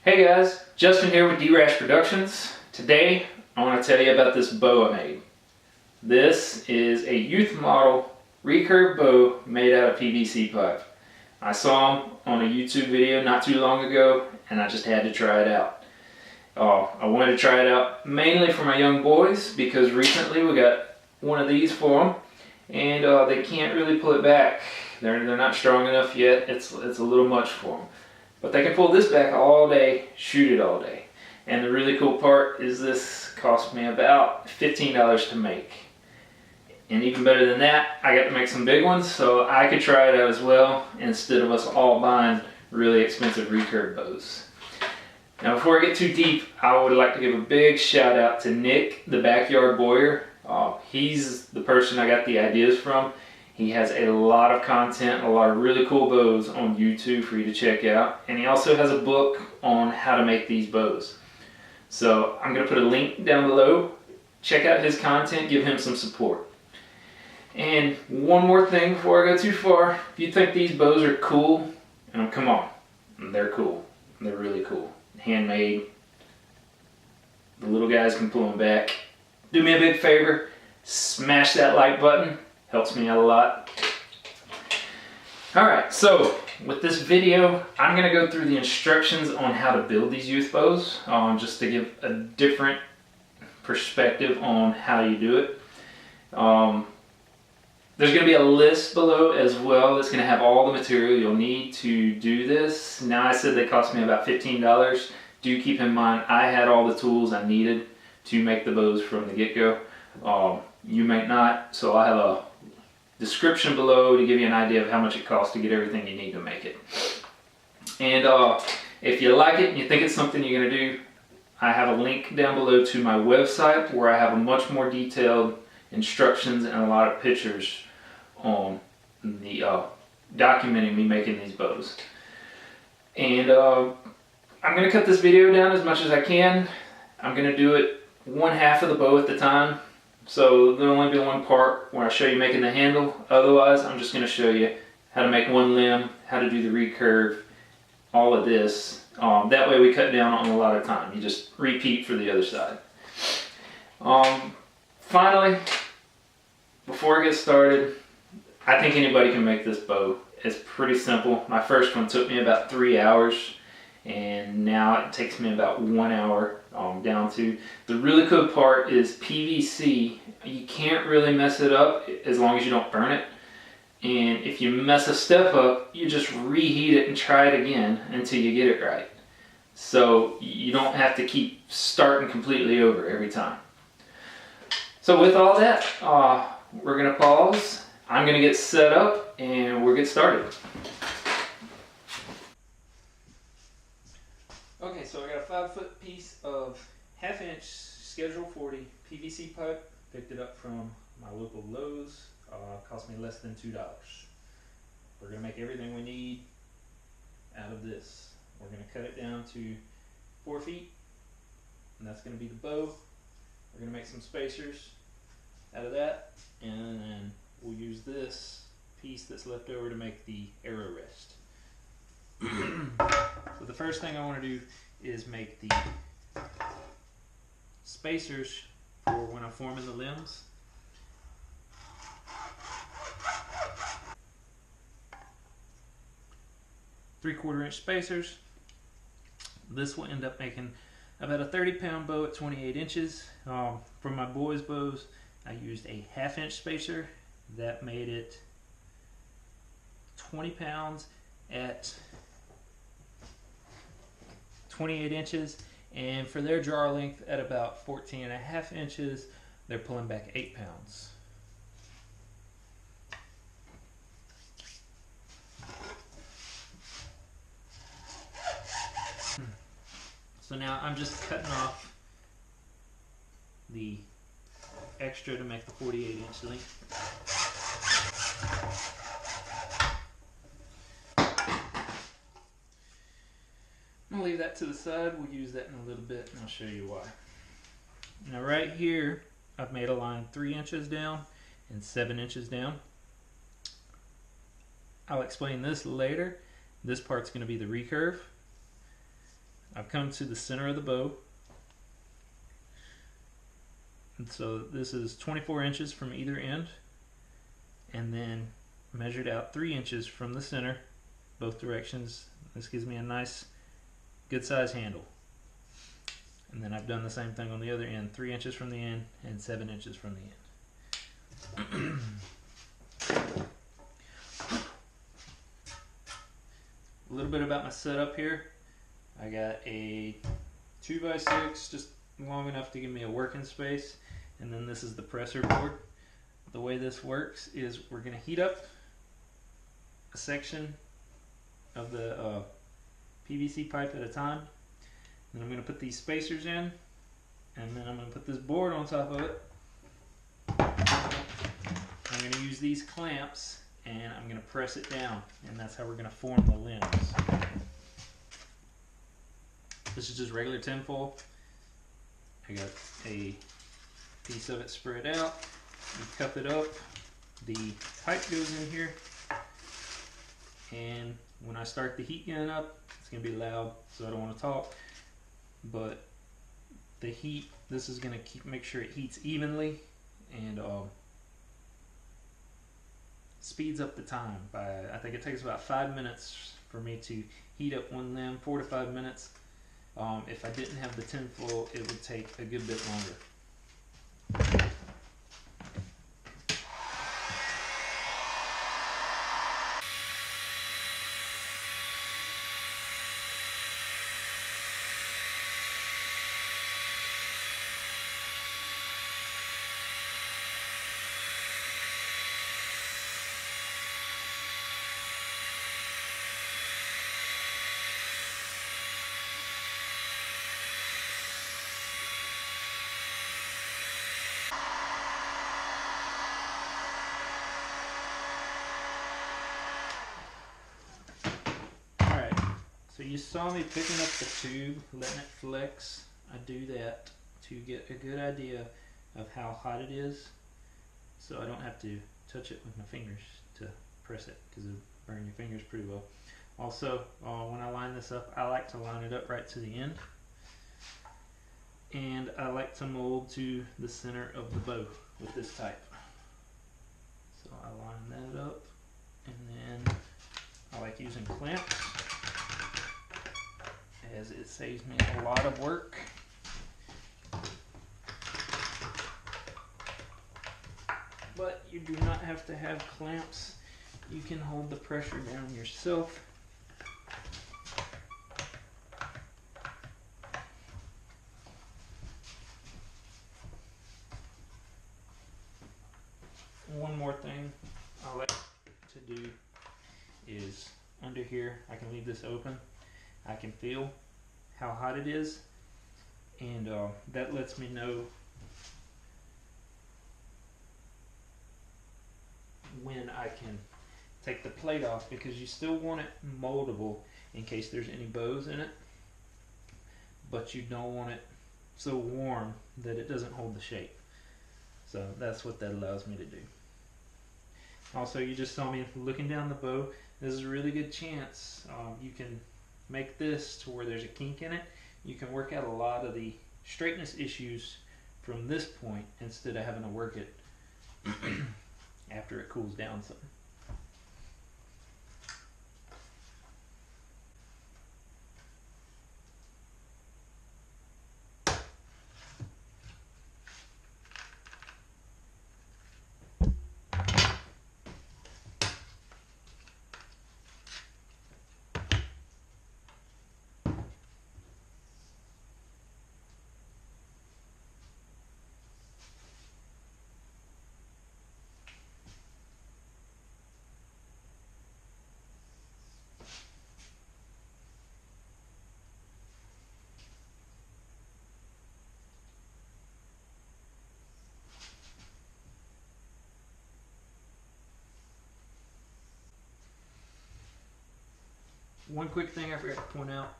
Hey guys, Justin here with D-Rash Productions. Today I want to tell you about this bow I made. This is a youth model recurve bow made out of PVC pipe. I saw them on a YouTube video not too long ago and I just had to try it out. I wanted to try it out mainly for my young boys because recently we got one of these for them and they can't really pull it back. They're not strong enough yet. It's a little much for them. But they can pull this back all day, shoot it all day. And the really cool part is this cost me about $15 to make. And even better than that, I got to make some big ones so I could try it out as well instead of us all buying really expensive recurve bows. Now before I get too deep, I would like to give a big shout out to Nick, the Backyard Boyer. He's the person I got the ideas from. He has a lot of content, a lot of really cool bows on YouTube for you to check out. And he also has a book on how to make these bows. So I'm going to put a link down below. Check out his content, give him some support. And one more thing before I go too far. If you think these bows are cool, come on, they're cool. They're really cool. Handmade. The little guys can pull them back. Do me a big favor, smash that like button. Helps me out a lot. Alright, so with this video, I'm going to go through the instructions on how to build these youth bows, just to give a different perspective on how you do it. There's going to be a list below as well that's going to have all the material you'll need to do this. Now I said they cost me about $15. Do keep in mind I had all the tools I needed to make the bows from the get-go. You may not, so I have a description below to give you an idea of how much it costs to get everything you need to make it. And if you like it and you think it's something you're going to do, I have a link down below to my website where I have a much more detailed instructions and a lot of pictures on the documenting me making these bows. And I'm going to cut this video down as much as I can. I'm going to do it one half of the bow at the time. So there'll only be one part where I show you making the handle. Otherwise, I'm just going to show you how to make one limb, how to do the recurve, all of this. That way we cut down on a lot of time. You just repeat for the other side. Finally, before I get started, I think anybody can make this bow. It's pretty simple. My first one took me about 3 hours. And now it takes me about 1 hour down to. The really cool part is PVC. You can't really mess it up as long as you don't burn it. And if you mess a step up, you just reheat it and try it again until you get it right. So you don't have to keep starting completely over every time. So with all that, we're going to pause. I'm going to get set up and we'll get started. Okay, so I got a 5-foot piece of 1/2 inch Schedule 40 PVC pipe. Picked it up from my local Lowe's. Cost me less than $2. We're going to make everything we need out of this. We're going to cut it down to 4 feet, and that's going to be the bow. We're going to make some spacers out of that, and then we'll use this piece that's left over to make the arrow rest. So the first thing I want to do is make the spacers for when I'm forming the limbs. Three-quarter inch spacers. This will end up making about a 30-pound bow at 28 inches. For my boys' bows, I used a 1/2 inch spacer. That made it 20 pounds at 28 inches, and for their jar length at about 14.5 inches, they're pulling back 8 pounds. So now I'm just cutting off the extra to make the 48-inch length. I'm going to leave that to the side. We'll use that in a little bit and I'll show you why. Now right here I've made a line 3 inches down and 7 inches down. I'll explain this later. This part's going to be the recurve. I've come to the center of the bow. And so this is 24 inches from either end, and then measured out 3 inches from the center, both directions. This gives me a nice, good size handle. And then I've done the same thing on the other end, 3 inches from the end and 7 inches from the end. A little bit about my setup here. I got a 2x6, just long enough to give me a working space, and then this is the presser board. The way this works is we're going to heat up a section of the PVC pipe at a time. Then I'm going to put these spacers in, and then I'm going to put this board on top of it. I'm going to use these clamps, and I'm going to press it down, and that's how we're going to form the limbs. This is just regular tinfoil. I got a piece of it spread out. You cup it up. The pipe goes in here, and when I start the heat gun up, it's going to be loud, so I don't want to talk. But the heat, this is going to make sure it heats evenly, and speeds up the time by, I think it takes about 5 minutes for me to heat up one limb, 4 to 5 minutes. If I didn't have the tinfoil, it would take a good bit longer. So you saw me picking up the tube, letting it flex. I do that to get a good idea of how hot it is, so I don't have to touch it with my fingers to press it, because it'll burn your fingers pretty well. Also, when I line this up, I like to line it up right to the end, and I like to mold to the center of the bow with this type. So I line that up, and then I like using clamps, as it saves me a lot of work. But you do not have to have clamps. You can hold the pressure down yourself. One more thing I like to do is under here, I can leave this open. I can feel how hot it is, and that lets me know when I can take the plate off, because you still want it moldable in case there's any bows in it, but you don't want it so warm that it doesn't hold the shape. So that's what that allows me to do. Also, you just saw me looking down the bow. This is a really good chance you can make this to where there's a kink in it. You can work out a lot of the straightness issues from this point instead of having to work it after it cools down some. One quick thing I forgot to point out,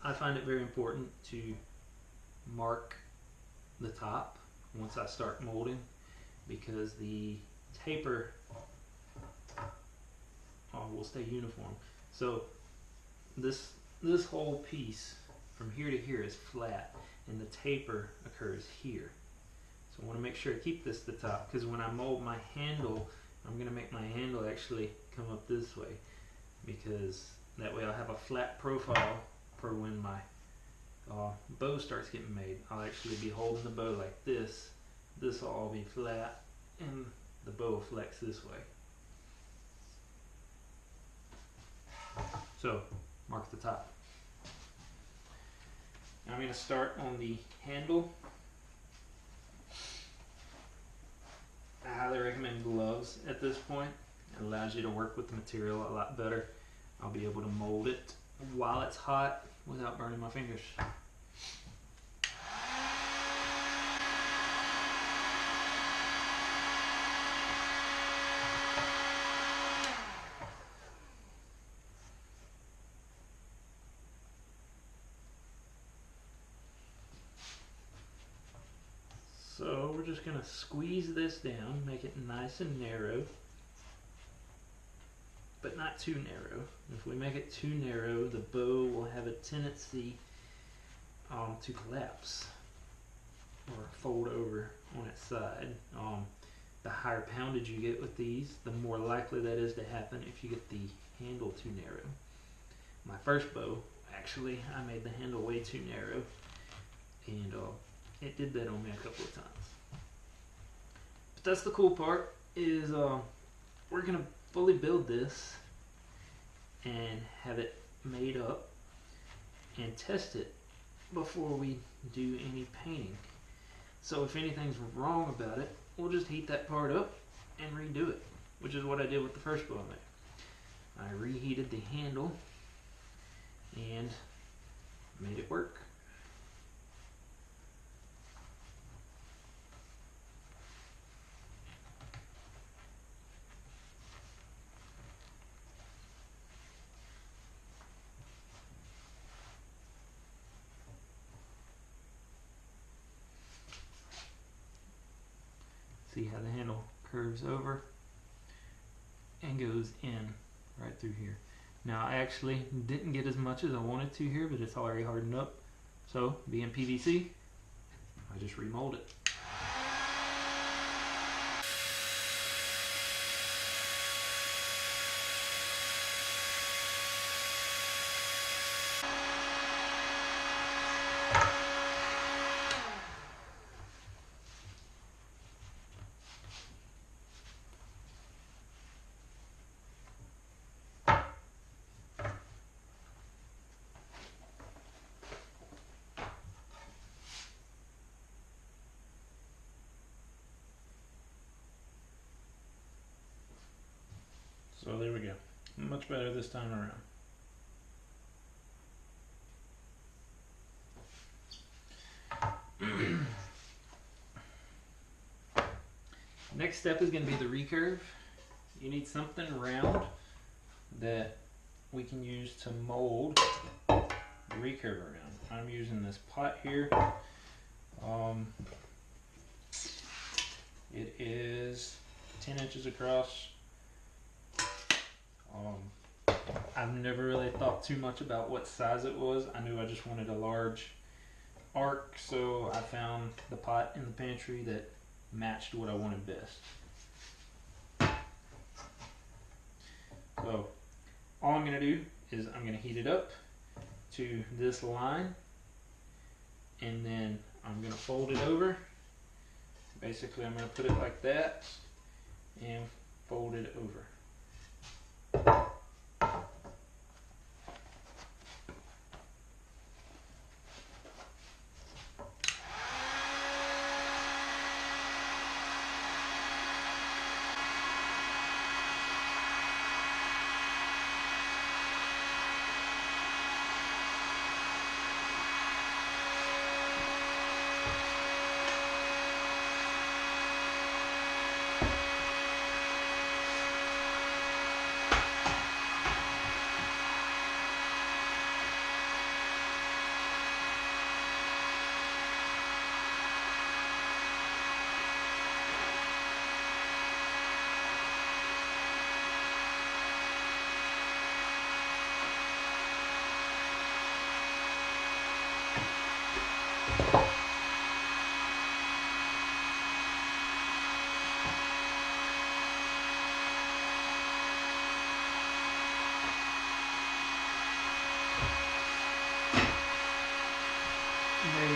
I find it very important to mark the top once I start molding, because the taper will stay uniform. So this this whole piece from here to here is flat, and the taper occurs here. So I want to make sure I keep this to the top, because when I mold my handle, I'm going to make my handle actually come up this way, because that way I'll have a flat profile for when my bow starts getting made. I'll actually be holding the bow like this. This will all be flat, and the bow will flex this way. So, mark the top. Now I'm going to start on the handle. I highly recommend gloves at this point. It allows you to work with the material a lot better. I'll be able to mold it while it's hot without burning my fingers. So we're just going to squeeze this down, make it nice and narrow, but not too narrow. If we make it too narrow, the bow will have a tendency to collapse or fold over on its side. The higher poundage you get with these, the more likely that is to happen if you get the handle too narrow. My first bow, actually, I made the handle way too narrow, and it did that on me a couple of times. But that's the cool part, is we're going to fully build this and have it made up and test it before we do any painting. So if anything's wrong about it, we'll just heat that part up and redo it, which is what I did with the first bow I made. I reheated the handle and made it work. See how the handle curves over and goes in right through here. Now I actually didn't get as much as I wanted to here, but it's already hardened up. So being PVC, I just remold it. So there we go. Much better this time around. Next step is going to be the recurve. You need something round that we can use to mold the recurve around. I'm using this pot here. It is 10 inches across. I've never really thought too much about what size it was. I knew I just wanted a large arc, so I found the pot in the pantry that matched what I wanted best. So all I'm going to do is I'm going to heat it up to this line, and then I'm going to fold it over. Basically I'm going to put it like that and fold it over.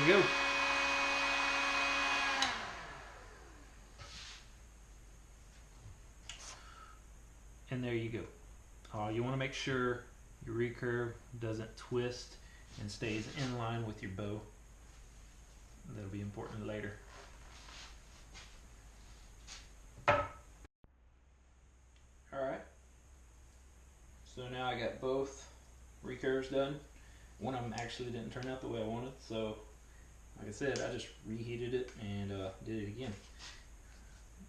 you go. And there you go. You want to make sure your recurve doesn't twist and stays in line with your bow. That'll be important later. Alright, so now I got both recurves done. One of them actually didn't turn out the way I wanted, so like I said, I just reheated it and did it again.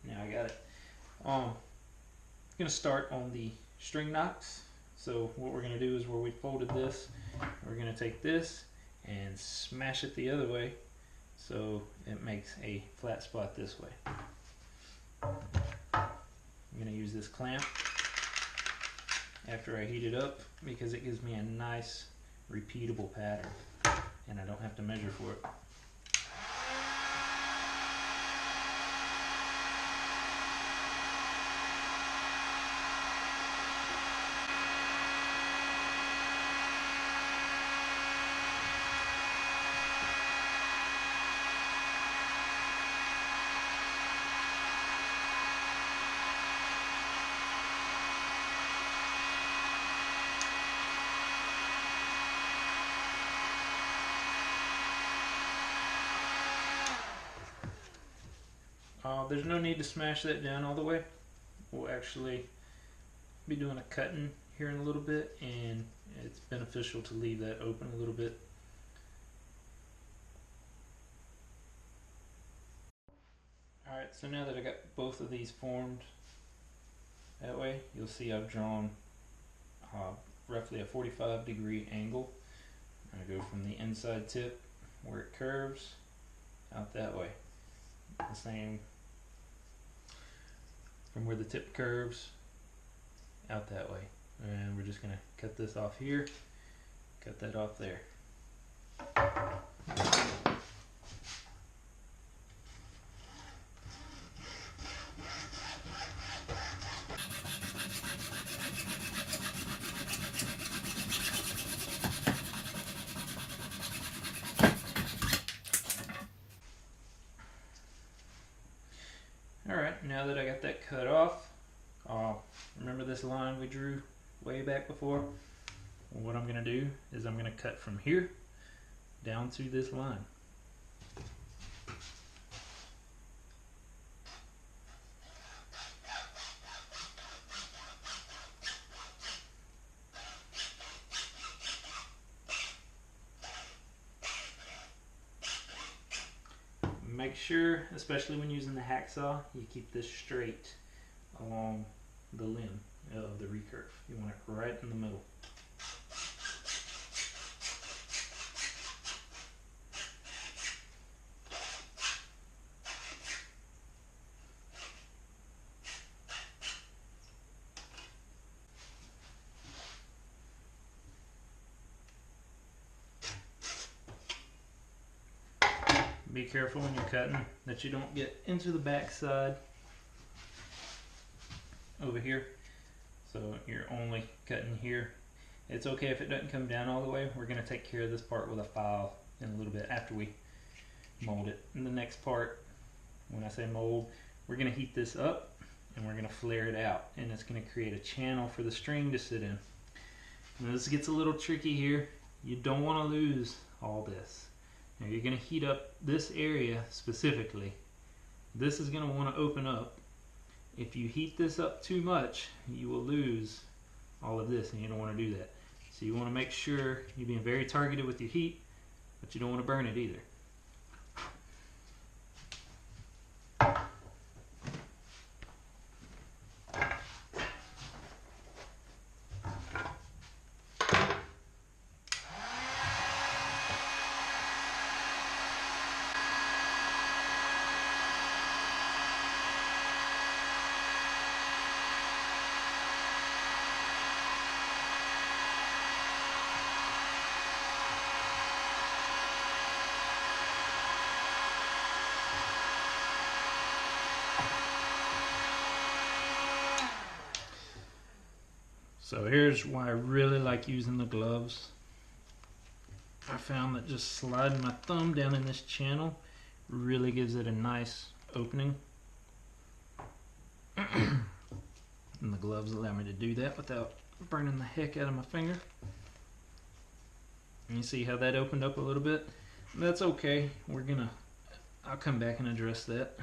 Now I got it. I'm going to start on the string knocks. So what we're going to do is where we folded this, we're going to take this and smash it the other way so it makes a flat spot this way. I'm going to use this clamp after I heat it up because it gives me a nice repeatable pattern and I don't have to measure for it. There's no need to smash that down all the way. We'll actually be doing a cutting here in a little bit, and it's beneficial to leave that open a little bit. Alright, so now that I got both of these formed that way, you'll see I've drawn roughly a 45-degree angle. I go from the inside tip where it curves out that way. The same from where the tip curves out that way. And we're just going to cut this off here, cut that off there. Alright, now that I got that cut off, remember this line we drew way back before? Well, what I'm going to do is I'm going to cut from here down to this line. Make sure, especially when using the hacksaw, you keep this straight along the limb of the recurve. You want it right in the middle. Be careful when you're cutting that you don't get into the back side over here. So you're only cutting here. It's okay if it doesn't come down all the way. We're going to take care of this part with a file in a little bit after we mold it. In the next part, when I say mold, we're going to heat this up and we're going to flare it out, and it's going to create a channel for the string to sit in. Now this gets a little tricky here. You don't want to lose all this. Now you're going to heat up this area specifically. This is going to want to open up. If you heat this up too much, you will lose all of this, and you don't want to do that. So you want to make sure you're being very targeted with your heat, but you don't want to burn it either. So here's why I really like using the gloves. I found that just sliding my thumb down in this channel really gives it a nice opening. And the gloves allow me to do that without burning the heck out of my finger. And you see how that opened up a little bit? That's okay. I'll come back and address that.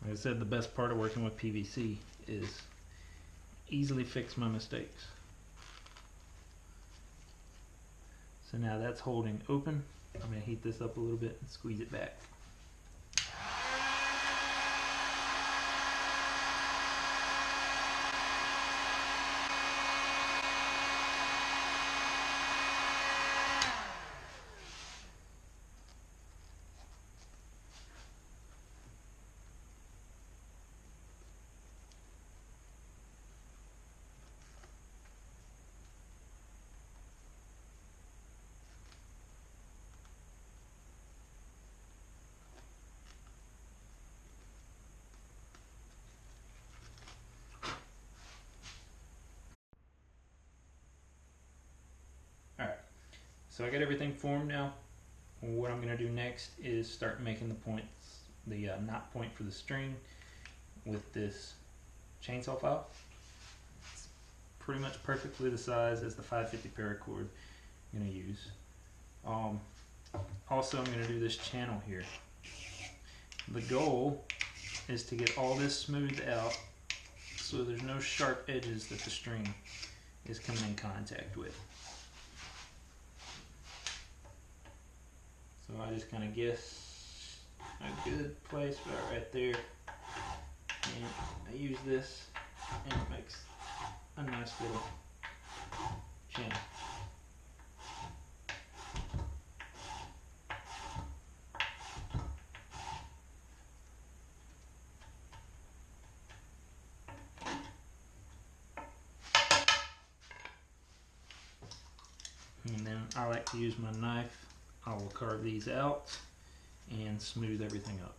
Like I said, the best part of working with PVC is easily fix my mistakes. So now that's holding open. I'm going to heat this up a little bit and squeeze it back. Alright, so I got everything formed now. What I'm going to do next is start making the points, the knot point for the string with this chainsaw file. It's pretty much perfectly the size as the 550 paracord I'm going to use. Also, I'm going to do this channel here. The goal is to get all this smoothed out so there's no sharp edges that the string is coming in contact with. So I just kind of guess a good place about right there, and I use this and it makes a nice little channel. And then I like to use my knife. I will carve these out and smooth everything up.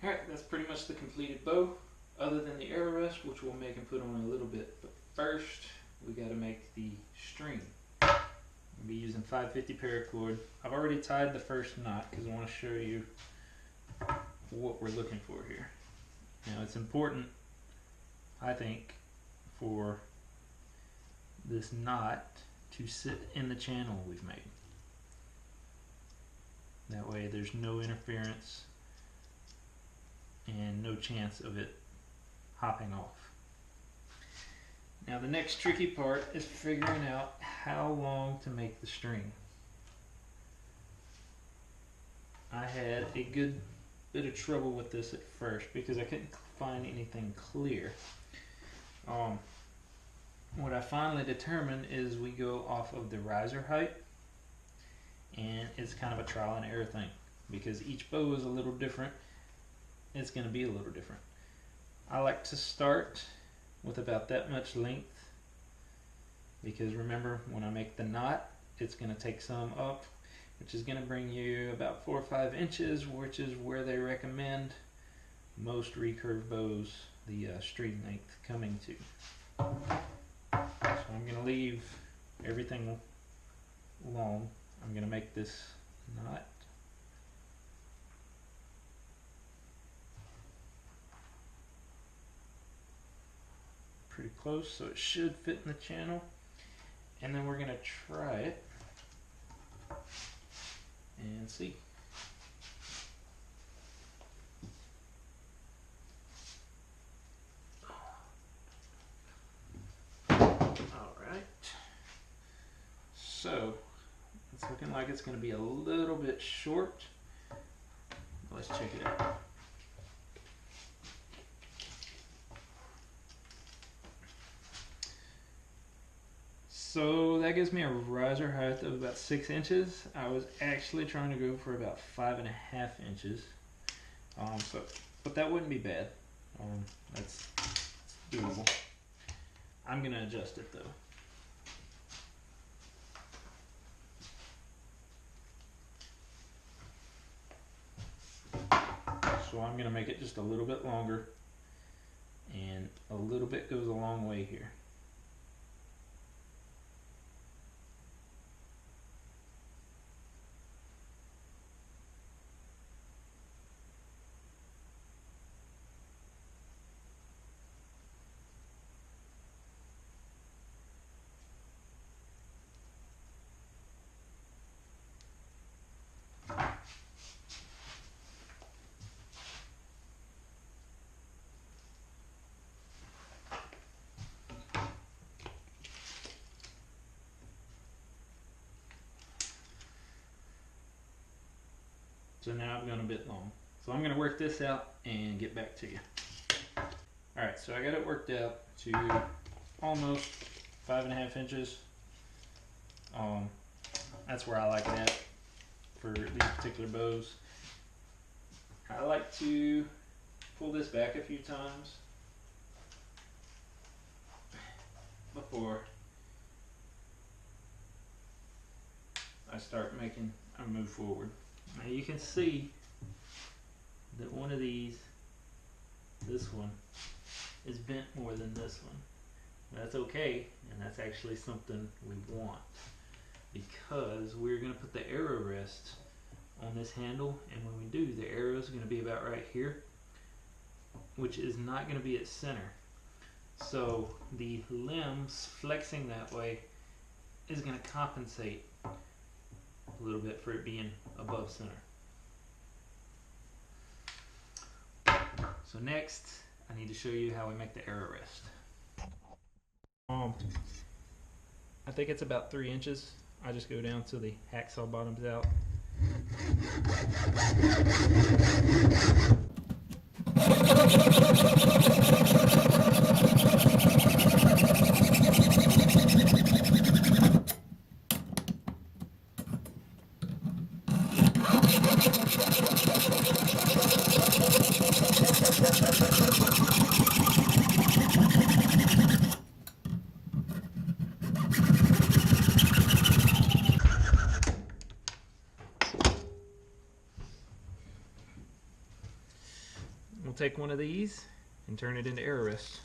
Alright, that's pretty much the completed bow, other than the arrow rest, which we'll make and put on in a little bit. But first, we got to make the string. I'll be using 550 paracord. I've already tied the first knot because I want to show you what we're looking for here. Now it's important, I think, for this knot to sit in the channel we've made. That way there's no interference and no chance of it hopping off. Now the next tricky part is figuring out how long to make the string. I had a good bit of trouble with this at first because I couldn't find anything clear. What I finally determined is we go off of the riser height, and it's kind of a trial and error thing because each bow is a little different. It's going to be a little different. I like to start with about that much length because remember, when I make the knot, it's going to take some up, which is going to bring you about 4 or 5 inches, which is where they recommend most recurve bows the string length coming to. So I'm going to leave everything long. I'm going to make this knot. Pretty close, so it should fit in the channel. And then we're going to try it and see. Alright, so it's looking like it's going to be a little bit short. Let's check it out. So that gives me a riser height of about 6 inches. I was actually trying to go for about 5.5 inches. But that wouldn't be bad. That's doable. I'm gonna adjust it though. I'm going to make it just a little bit longer, and a little bit goes a long way here. So now I've gone a bit long. So I'm going to work this out and get back to you. Alright, so I got it worked out to almost 5.5 inches. That's where I like that for these particular bows. I like to pull this back a few times before I start making a move forward. Now you can see that one of these, this one, is bent more than this one. That's okay, and that's actually something we want, because we're going to put the arrow rest on this handle, and when we do, the arrow is going to be about right here, which is not going to be at center. So the limbs flexing that way is going to compensate a little bit for it being above center. So next, I need to show you how we make the arrow rest. I think it's about 3 inches. I just go down to the hacksaw bottoms out. We'll take one of these and turn it into arrow rest.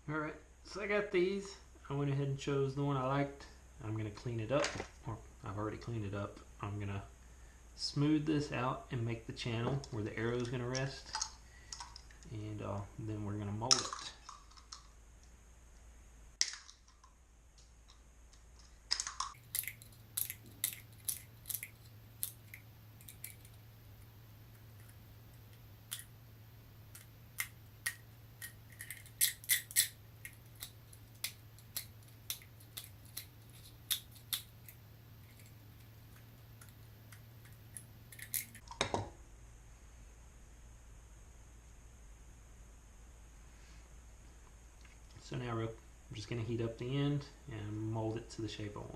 Alright, so I got these. I went ahead and chose the one I liked. I'm going to clean it up, or I've already cleaned it up. I'm going to smooth this out and make the channel where the arrow is going to rest, and then we're going to mold it. So now I'm just going to heat up the end and mold it to the shape I want.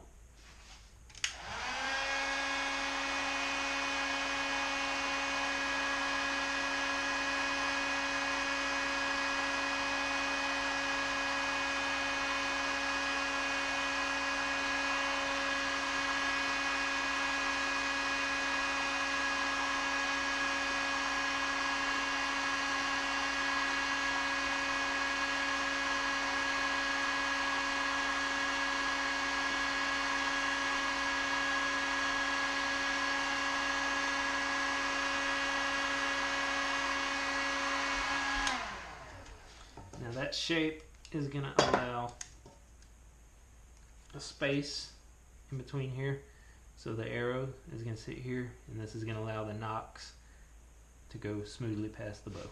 Now that shape is going to allow a space in between here, so the arrow is going to sit here, and this is going to allow the nocks to go smoothly past the bow.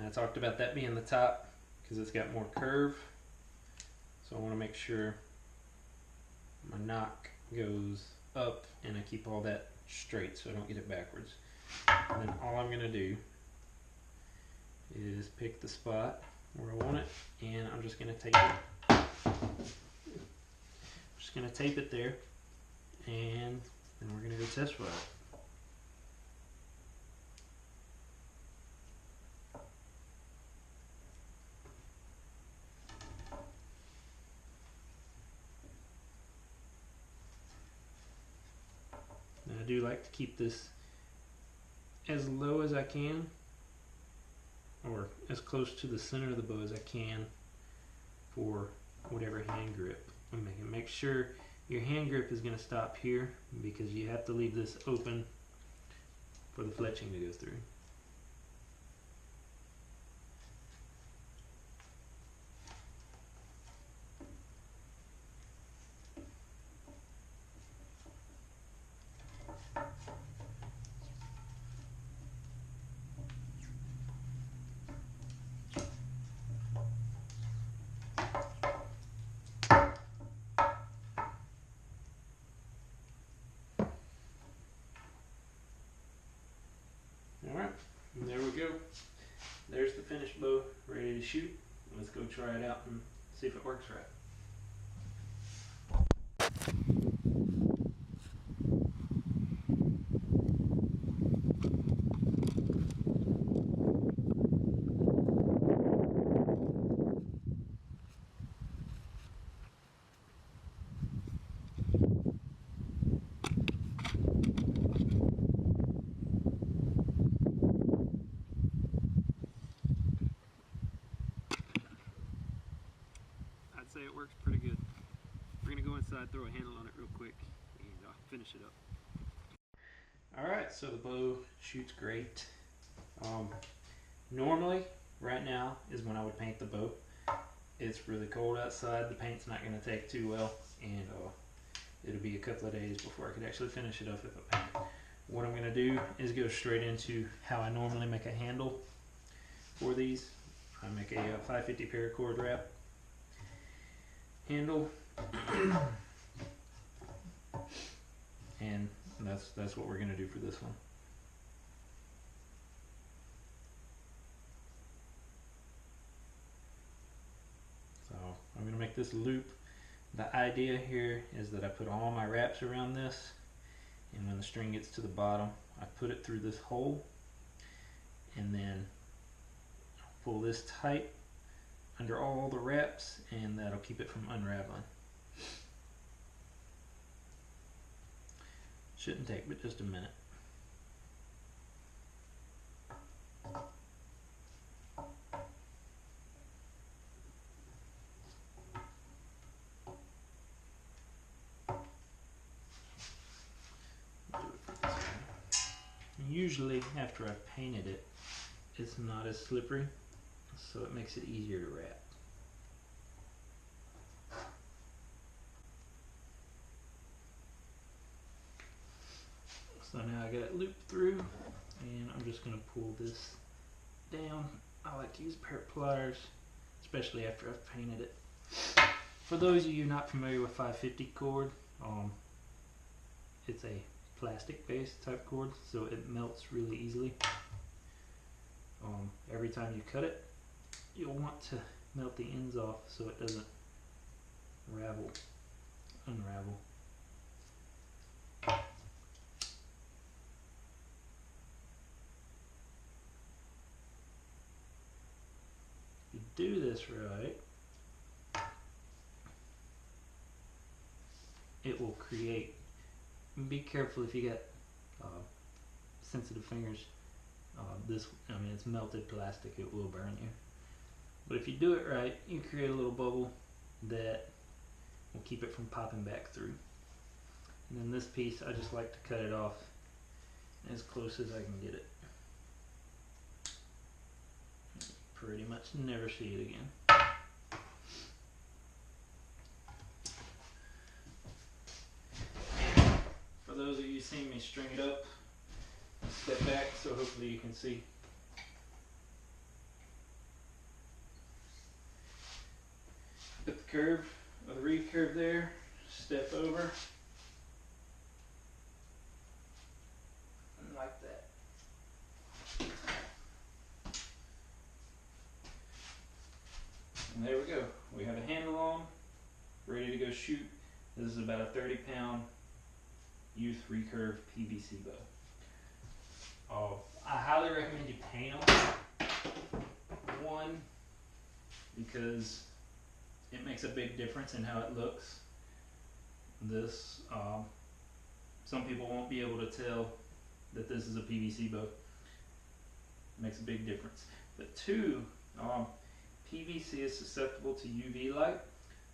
I talked about that being the top because it's got more curve, so I want to make sure my knock goes up and I keep all that straight so I don't get it backwards. And then all I'm going to do is pick the spot where I want it, and I'm just going to tape it. Just going to tape it there, and then we're going to go test file it. do like to keep this as low as I can, or as close to the center of the bow as I can for whatever hand grip I'm making. Make sure your hand grip is going to stop here because you have to leave this open for the fletching to go through. Alright, and there we go. There's the finished bow, ready to shoot. Let's go try it out and see if it works right. I'd say it works pretty good. We're going to go inside, throw a handle on it real quick, and finish it up. Alright, so the bow shoots great. Normally, right now is when I would paint the bow. It's really cold outside, the paint's not going to take too well, and it'll be a couple of days before I could actually finish it up if I paint it. What I'm going to do is go straight into how I normally make a handle for these. I make a 550 paracord wrap handle, and that's what we're going to do for this one. So I'm going to make this loop. The idea here is that I put all my wraps around this, and when the string gets to the bottom, I put it through this hole, and then pull this tight under all the wraps, and that'll keep it from unraveling. Shouldn't take but just a minute. Usually after I've painted it, it's not as slippery, so it makes it easier to wrap. So now I got it looped through, and I'm just going to pull this down. I like to use a pair of pliers, especially after I've painted it. For those of you not familiar with 550 cord, it's a plastic based type cord, so it melts really easily. Every time you cut it, you'll want to melt the ends off so it doesn't unravel. If you do this right, it will create, be careful if you got sensitive fingers. It's melted plastic, it will burn you. But if you do it right, you create a little bubble that will keep it from popping back through. And then this piece, I just like to cut it off as close as I can get it. Pretty much never see it again. For those of you seeing me string it up, step back so hopefully you can see. Put the curve or the recurve there, step over, and like that. And there we go. We have a handle on, ready to go shoot. This is about a 30-pound youth recurve PVC bow. I highly recommend you paint them. One, because it makes a big difference in how it looks. This some people won't be able to tell that this is a PVC bow. Makes a big difference. But two, PVC is susceptible to UV light.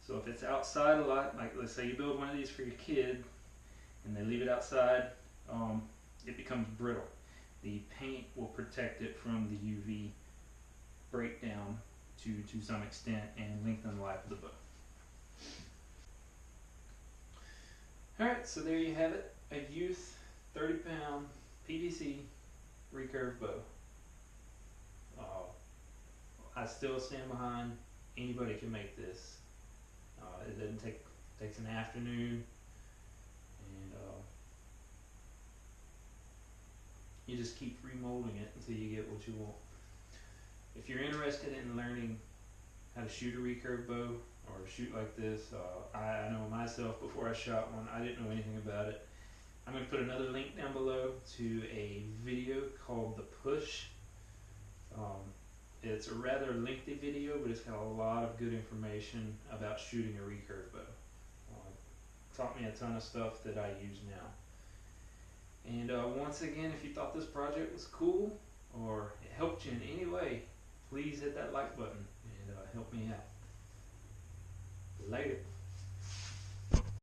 So if it's outside a lot, like let's say you build one of these for your kid and they leave it outside, it becomes brittle. The paint will protect it from the UV breakdown to some extent and lengthen the life of the bow. Alright, so there you have it. A youth 30-pound PVC recurve bow. I still stand behind, anybody can make this. It doesn't takes an afternoon, and you just keep remolding it until you get what you want. If you're interested in learning how to shoot a recurve bow or shoot like this, I know myself, before I shot one, I didn't know anything about it. I'm going to put another link down below to a video called The Push. It's a rather lengthy video, but it's got a lot of good information about shooting a recurve bow. Taught me a ton of stuff that I use now. And once again, if you thought this project was cool or it helped you in any way, please hit that like button and help me out. Later.